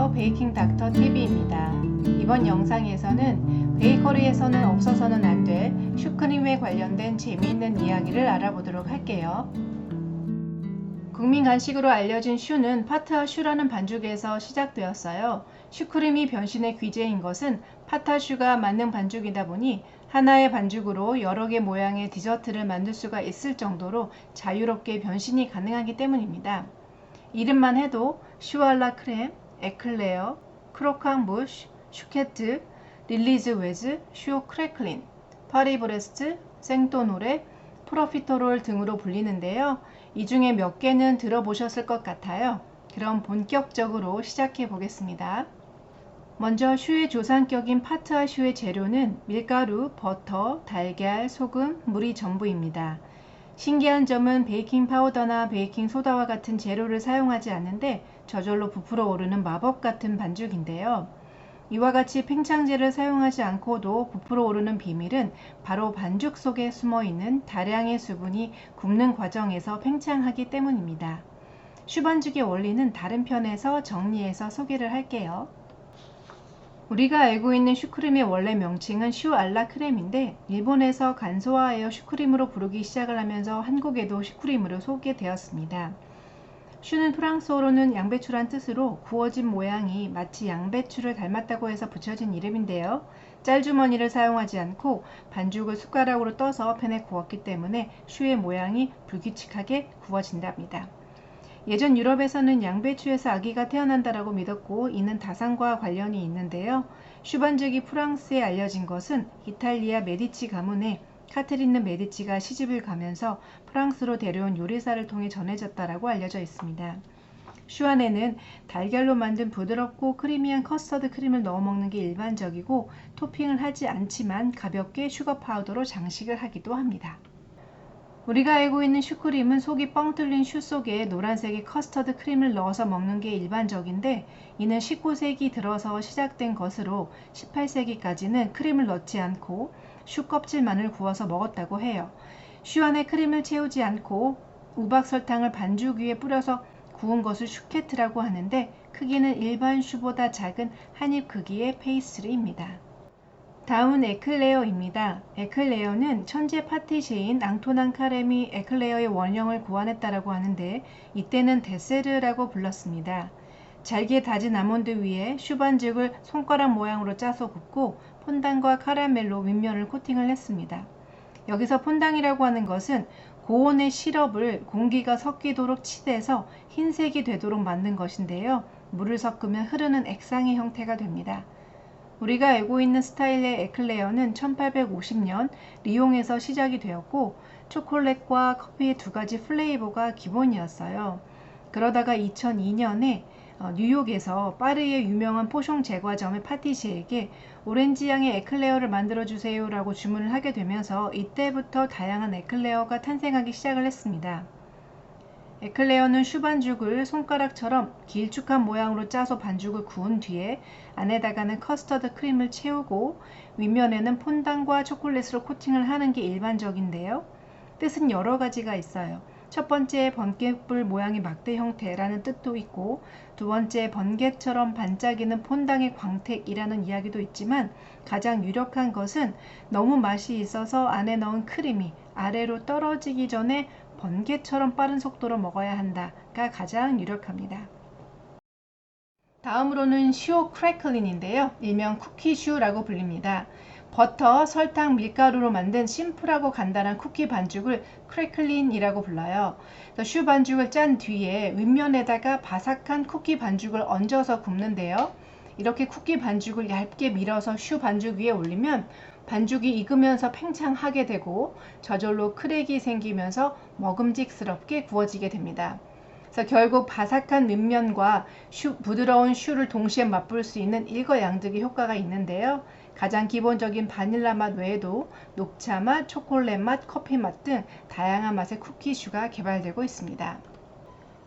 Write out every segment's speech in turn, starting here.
안녕하세요. 베이킹 닥터 TV입니다. 이번 영상에서는 베이커리에서는 없어서는 안 될 슈크림에 관련된 재미있는 이야기를 알아보도록 할게요. 국민 간식으로 알려진 슈는 파타 슈라는 반죽에서 시작되었어요. 슈크림이 변신의 귀재인 것은 파타 슈가 만능 반죽이다 보니 하나의 반죽으로 여러 개 모양의 디저트를 만들 수가 있을 정도로 자유롭게 변신이 가능하기 때문입니다. 이름만 해도 슈알라 크렘, 에클레어, 크로캉 무쉬, 슈케트, 릴리즈 웨즈, 슈 크래클린, 파리브레스트, 생또노레, 프로피토롤 등으로 불리는데요. 이 중에 몇 개는 들어보셨을 것 같아요. 그럼 본격적으로 시작해 보겠습니다. 먼저 슈의 조상격인 파트아 슈의 재료는 밀가루, 버터, 달걀, 소금, 물이 전부입니다. 신기한 점은 베이킹 파우더나 베이킹 소다와 같은 재료를 사용하지 않는데 저절로 부풀어 오르는 마법 같은 반죽인데요. 이와 같이 팽창제를 사용하지 않고도 부풀어 오르는 비밀은 바로 반죽 속에 숨어 있는 다량의 수분이 굽는 과정에서 팽창하기 때문입니다. 슈반죽의 원리는 다른 편에서 정리해서 소개를 할게요. 우리가 알고 있는 슈크림의 원래 명칭은 슈 알라 크렘인데 일본에서 간소화하여 슈크림으로 부르기 시작을 하면서 한국에도 슈크림으로 소개되었습니다. 슈는 프랑스어로는 양배추란 뜻으로 구워진 모양이 마치 양배추를 닮았다고 해서 붙여진 이름인데요. 짤주머니를 사용하지 않고 반죽을 숟가락으로 떠서 팬에 구웠기 때문에 슈의 모양이 불규칙하게 구워진답니다. 예전 유럽에서는 양배추에서 아기가 태어난다라고 믿었고 이는 다산과 관련이 있는데요. 슈반죽이 프랑스에 알려진 것은 이탈리아 메디치 가문의 카트리느 메디치가 시집을 가면서 프랑스로 데려온 요리사를 통해 전해졌다라고 알려져 있습니다. 슈 안에는 달걀로 만든 부드럽고 크리미한 커스터드 크림을 넣어 먹는 게 일반적이고 토핑을 하지 않지만 가볍게 슈거 파우더로 장식을 하기도 합니다. 우리가 알고 있는 슈크림은 속이 뻥 뚫린 슈 속에 노란색의 커스터드 크림을 넣어서 먹는 게 일반적인데 이는 19세기 들어서 시작된 것으로 18세기까지는 크림을 넣지 않고 슈 껍질만을 구워서 먹었다고 해요. 슈 안에 크림을 채우지 않고 우박 설탕을 반죽 위에 뿌려서 구운 것을 슈케트라고 하는데 크기는 일반 슈보다 작은 한입 크기의 페이스트리입니다. 다음은 에클레어입니다. 에클레어는 천재 파티시에인 앙토난 카렘이 에클레어의 원형을 고안했다라고 하는데 이때는 데세르라고 불렀습니다. 잘게 다진 아몬드 위에 슈반죽을 손가락 모양으로 짜서 굽고 폰당과 카라멜로 윗면을 코팅을 했습니다. 여기서 폰당이라고 하는 것은 고온의 시럽을 공기가 섞이도록 치대서 흰색이 되도록 만든 것인데요. 물을 섞으면 흐르는 액상의 형태가 됩니다. 우리가 알고 있는 스타일의 에클레어는 1850년 리옹에서 시작이 되었고 초콜릿과 커피의 두 가지 플레이버가 기본이었어요. 그러다가 2002년에 뉴욕에서 파리의 유명한 포숑 제과점의 파티시에게 오렌지 향의 에클레어를 만들어주세요 라고 주문을 하게 되면서 이때부터 다양한 에클레어가 탄생하기 시작을 했습니다. 에클레어는 슈반죽을 손가락처럼 길쭉한 모양으로 짜서 반죽을 구운 뒤에 안에다가는 커스터드 크림을 채우고 윗면에는 폰당과 초콜릿으로 코팅을 하는 게 일반적인데요. 뜻은 여러 가지가 있어요. 첫 번째 번개불 모양의 막대 형태라는 뜻도 있고 두 번째 번개처럼 반짝이는 폰당의 광택이라는 이야기도 있지만 가장 유력한 것은 너무 맛이 있어서 안에 넣은 크림이 아래로 떨어지기 전에 번개처럼 빠른 속도로 먹어야 한다가 가장 유력합니다. 다음으로는 슈 크래클린인데요. 일명 쿠키슈라고 불립니다. 버터, 설탕, 밀가루로 만든 심플하고 간단한 쿠키 반죽을 크래클린이라고 불러요. 슈 반죽을 짠 뒤에 윗면에다가 바삭한 쿠키 반죽을 얹어서 굽는데요. 이렇게 쿠키 반죽을 얇게 밀어서 슈 반죽 위에 올리면 반죽이 익으면서 팽창하게 되고 저절로 크랙이 생기면서 먹음직스럽게 구워지게 됩니다. 그래서 결국 바삭한 윗면과 부드러운 슈를 동시에 맛볼 수 있는 일거양득의 효과가 있는데요. 가장 기본적인 바닐라 맛 외에도 녹차 맛, 초콜릿 맛, 커피 맛 등 다양한 맛의 쿠키슈가 개발되고 있습니다.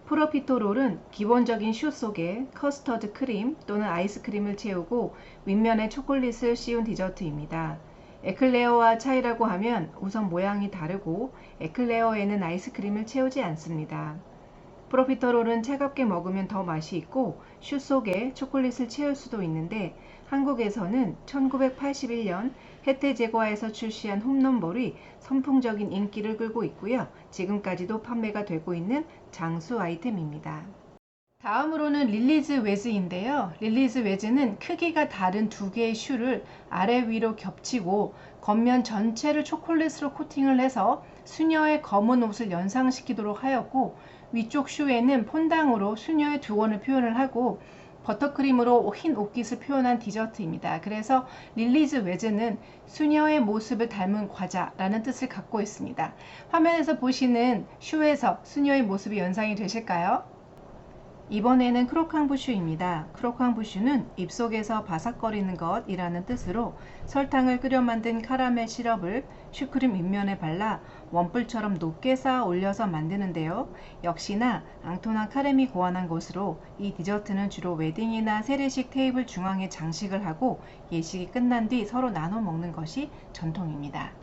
프로피토롤은 기본적인 슈 속에 커스터드 크림 또는 아이스크림을 채우고 윗면에 초콜릿을 씌운 디저트입니다. 에클레어와 차이라고 하면 우선 모양이 다르고 에클레어에는 아이스크림을 채우지 않습니다. 프로피터롤은 차갑게 먹으면 더 맛이 있고 슈 속에 초콜릿을 채울 수도 있는데 한국에서는 1981년 혜태제과에서 출시한 홈런볼이 선풍적인 인기를 끌고 있고요. 지금까지도 판매가 되고 있는 장수 아이템입니다. 다음으로는 릴리즈 웨즈인데요. 릴리즈 웨즈는 크기가 다른 두 개의 슈를 아래 위로 겹치고 겉면 전체를 초콜릿으로 코팅을 해서 수녀의 검은 옷을 연상시키도록 하였고 위쪽 슈에는 폰당으로 수녀의 두건을 표현을 하고 버터크림으로 흰 옷깃을 표현한 디저트입니다. 그래서 릴리즈 웨즈는 수녀의 모습을 닮은 과자라는 뜻을 갖고 있습니다. 화면에서 보시는 슈에서 수녀의 모습이 연상이 되실까요? 이번에는 크로캉부슈입니다. 크로캉부슈는 입속에서 바삭거리는 것이라는 뜻으로 설탕을 끓여 만든 카라멜 시럽을 슈크림 윗면에 발라 원뿔처럼 높게 쌓아 올려서 만드는데요. 역시나 앙토나 카렘이 고안한 것으로 이 디저트는 주로 웨딩이나 세례식 테이블 중앙에 장식을 하고 예식이 끝난 뒤 서로 나눠 먹는 것이 전통입니다.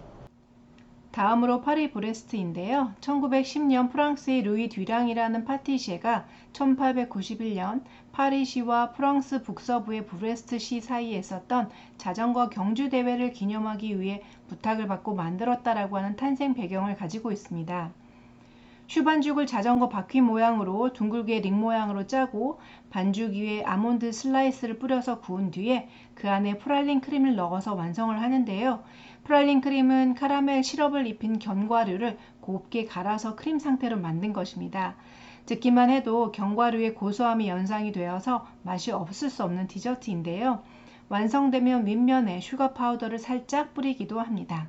다음으로 파리 브레스트인데요. 1910년 프랑스의 루이 듀랑이라는 파티시에가 1891년 파리시와 프랑스 북서부의 브레스트시 사이에 있었던 자전거 경주 대회를 기념하기 위해 부탁을 받고 만들었다라고 하는 탄생 배경을 가지고 있습니다. 슈반죽을 자전거 바퀴 모양으로 둥글게 링 모양으로 짜고 반죽 위에 아몬드 슬라이스를 뿌려서 구운 뒤에 그 안에 프랄린 크림을 넣어서 완성을 하는데요. 프랄린 크림은 카라멜 시럽을 입힌 견과류를 곱게 갈아서 크림 상태로 만든 것입니다. 듣기만 해도 견과류의 고소함이 연상이 되어서 맛이 없을 수 없는 디저트인데요. 완성되면 윗면에 슈가 파우더를 살짝 뿌리기도 합니다.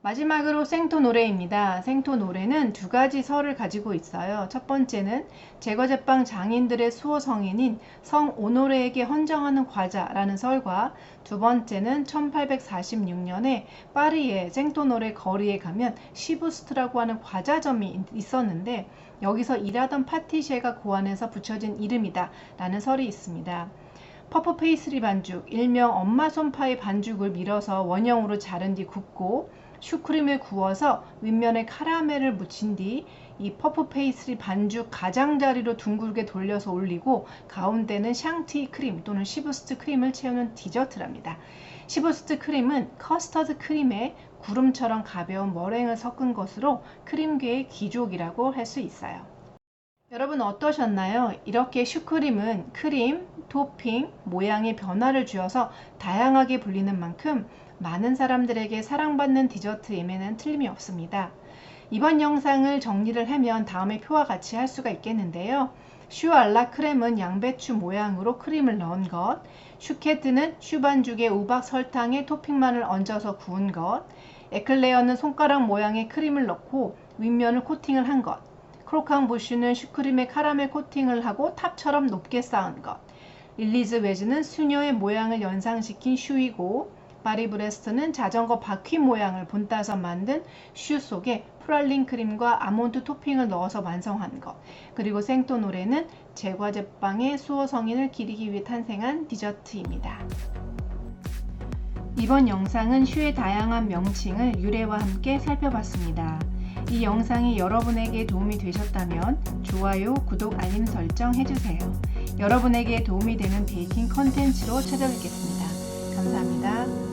마지막으로 생토노레입니다. 생토노레는 두 가지 설을 가지고 있어요. 첫 번째는 제과제빵 장인들의 수호 성인인 성 오노레에게 헌정하는 과자라는 설과 두 번째는 1846년에 파리의 생토노레 거리에 가면 시부스트라고 하는 과자점이 있었는데 여기서 일하던 파티시에가 고안해서 붙여진 이름이다 라는 설이 있습니다. 퍼프 페이스리 반죽, 일명 엄마 손파의 반죽을 밀어서 원형으로 자른 뒤 굽고 슈크림을 구워서 윗면에 카라멜을 묻힌 뒤 이 퍼프 페이스리 반죽 가장자리로 둥글게 돌려서 올리고 가운데는 샹티 크림 또는 시부스트 크림을 채우는 디저트랍니다. 시부스트 크림은 커스터드 크림에 구름처럼 가벼운 머랭을 섞은 것으로 크림계의 귀족이라고 할 수 있어요. 여러분 어떠셨나요? 이렇게 슈크림은 크림, 토핑, 모양의 변화를 주어서 다양하게 불리는 만큼 많은 사람들에게 사랑받는 디저트임에는 틀림이 없습니다. 이번 영상을 정리를 하면 다음의 표와 같이 할 수가 있겠는데요. 슈 알라 크렘은 양배추 모양으로 크림을 넣은 것, 슈케트는 슈반죽에 우박 설탕에 토핑만을 얹어서 구운 것, 에클레어는 손가락 모양의 크림을 넣고 윗면을 코팅을 한 것, 크로캉부슈는 슈크림에 카라멜 코팅을 하고 탑처럼 높게 쌓은 것, 릴리즈 웨즈는 수녀의 모양을 연상시킨 슈이고 파리 브레스트는 자전거 바퀴 모양을 본따서 만든 슈 속에 프랄린 크림과 아몬드 토핑을 넣어서 완성한 것, 그리고 생토노레는 제과제빵의 수호 성인을 기리기 위해 탄생한 디저트입니다. 이번 영상은 슈의 다양한 명칭을 유래와 함께 살펴봤습니다. 이 영상이 여러분에게 도움이 되셨다면 좋아요, 구독, 알림 설정 해주세요. 여러분에게 도움이 되는 베이킹 컨텐츠로 찾아뵙겠습니다. 감사합니다.